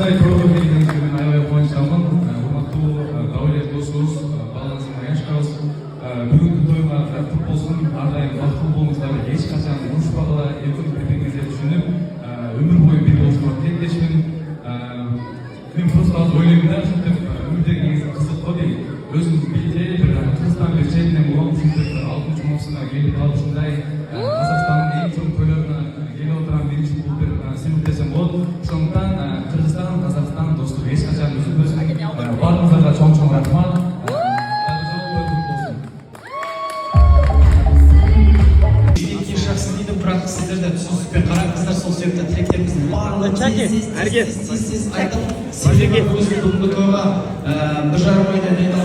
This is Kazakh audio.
осындай көріп келгеніңізге мен аябай қуаныштамын. Урматтуу Даулет досубуз, балаңыздын аянышкабыз. Бүгүнкү тойга құт болсын, ардайым бактылуу болуңуздар, эч качан урушпагыла, эркин бири-бириңизди түшүнүп, өмүр бою бир болушуңар тилектешмин. Мен просто азыр ойлойм да, ушинтип өмүрдөгү негизи кызык го дейм. Өзүңүз билдей бир Кыргызстан бир четинен улам ушинтип 6-мавсымга келип алып ушундай Казакстандын эң чоң тойлоруна келип отурган биринчи бул бир сыйлык десем болот. Ошондуктан Кыргызстан, Казакстан достук эч качан үзүлбөсүн. Баарыңыздарга чоң рахмат. Бірақ сіздер де түсіністікпен қараңыздар, сол себепті тілектеріміздің барлығы тез айтып, сіздерге бүгінгі тойға 1,5 айда